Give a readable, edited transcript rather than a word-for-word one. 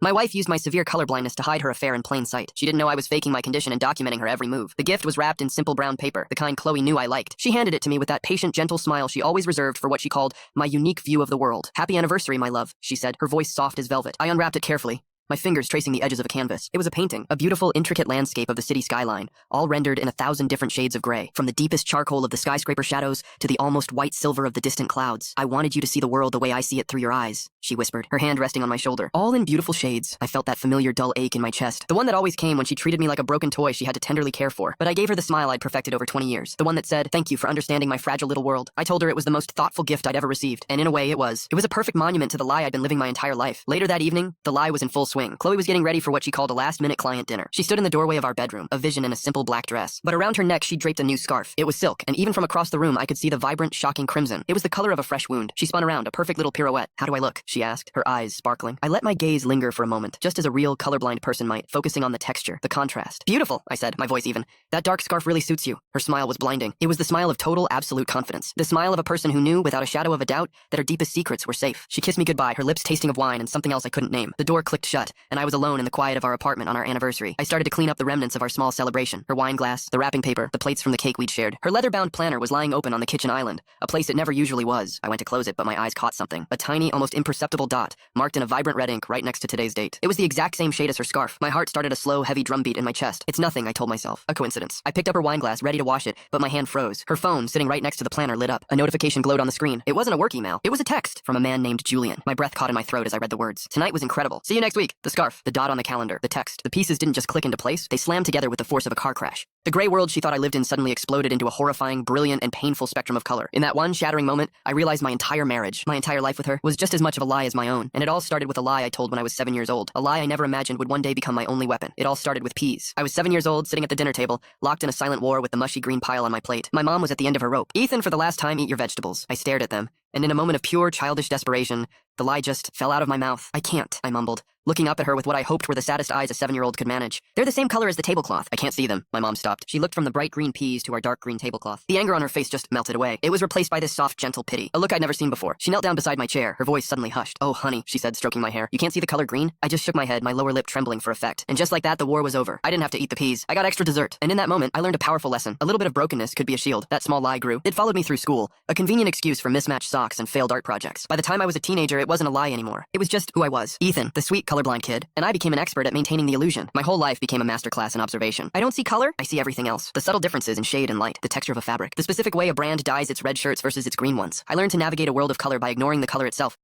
My wife used my severe colorblindness to hide her affair in plain sight. She didn't know I was faking my condition and documenting her every move. The gift was wrapped in simple brown paper, the kind Chloe knew I liked. She handed it to me with that patient, gentle smile she always reserved for what she called my unique view of the world. "Happy anniversary, my love," she said, her voice soft as velvet. I unwrapped it carefully, my fingers tracing the edges of a canvas. It was a painting, a beautiful, intricate landscape of the city skyline, all rendered in 1,000 different shades of gray, from the deepest charcoal of the skyscraper shadows to the almost white silver of the distant clouds. "I wanted you to see the world the way I see it through your eyes," she whispered, her hand resting on my shoulder. All in beautiful shades. I felt that familiar dull ache in my chest, the one that always came when she treated me like a broken toy she had to tenderly care for. But I gave her the smile I'd perfected over 20 years, the one that said, "Thank you for understanding my fragile little world." I told her it was the most thoughtful gift I'd ever received, and in a way it was. It was a perfect monument to the lie I'd been living my entire life. Later that evening, the lie was in full swing. Chloe was getting ready for what she called a last-minute client dinner. She stood in the doorway of our bedroom, a vision in a simple black dress. But around her neck she draped a new scarf. It was silk, and even from across the room I could see the vibrant, shocking crimson. It was the color of a fresh wound. She spun around, a perfect little pirouette. "How do I look?" she asked, her eyes sparkling. I let my gaze linger for a moment, just as a real colorblind person might, focusing on the texture, the contrast. "Beautiful," I said, my voice even. "That dark scarf really suits you." Her smile was blinding. It was the smile of total, absolute confidence. The smile of a person who knew, without a shadow of a doubt, that her deepest secrets were safe. She kissed me goodbye, her lips tasting of wine and something else I couldn't name. The door clicked shut, and I was alone in the quiet of our apartment on our anniversary. I started to clean up the remnants of our small celebration. Her wine glass, the wrapping paper, the plates from the cake we'd shared. Her leather-bound planner was lying open on the kitchen island, a place it never usually was. I went to close it, but my eyes caught something. A tiny, almost imperceptible dot, marked in a vibrant red ink right next to today's date. It was the exact same shade as her scarf. My heart started a slow, heavy drumbeat in my chest. "It's nothing," I told myself. "A coincidence." I picked up her wine glass, ready to wash it, but my hand froze. Her phone, sitting right next to the planner, lit up. A notification glowed on the screen. It wasn't a work email. It was a text from a man named Julian. My breath caught in my throat as I read the words. "Tonight was incredible. See you next week." The scarf, the dot on the calendar, the text. The pieces didn't just click into place. They slammed together with the force of a car crash. The gray world she thought I lived in suddenly exploded into a horrifying, brilliant, and painful spectrum of color. In that one shattering moment, I realized my entire marriage, my entire life with her, was just as much of a lie as my own. And it all started with a lie I told when I was 7 years old. A lie I never imagined would one day become my only weapon. It all started with peas. I was 7 years old, sitting at the dinner table, locked in a silent war with the mushy green pile on my plate. My mom was at the end of her rope. "Ethan, for the last time, eat your vegetables." I stared at them, and in a moment of pure, childish desperation, the lie just fell out of my mouth. "I can't," I mumbled, looking up at her with what I hoped were the saddest eyes a 7-year-old could manage. "They're the same color as the tablecloth." "I can't see them." My mom stopped. She looked from the bright green peas to our dark green tablecloth. The anger on her face just melted away. It was replaced by this soft, gentle pity, a look I'd never seen before. She knelt down beside my chair, her voice suddenly hushed. "Oh, honey," she said, stroking my hair. "You can't see the color green?" I just shook my head, my lower lip trembling for effect. And just like that, the war was over. I didn't have to eat the peas. I got extra dessert. And in that moment, I learned a powerful lesson. A little bit of brokenness could be a shield. That small lie grew. It followed me through school, a convenient excuse for mismatched socks and failed art projects. By the time I was a teenager, it wasn't a lie anymore. It was just who I was. Ethan, the sweet colorblind kid, and I became an expert at maintaining the illusion. My whole life became a masterclass in observation. I don't see color, I see everything else. The subtle differences in shade and light, the texture of a fabric, the specific way a brand dyes its red shirts versus its green ones. I learned to navigate a world of color by ignoring the color itself.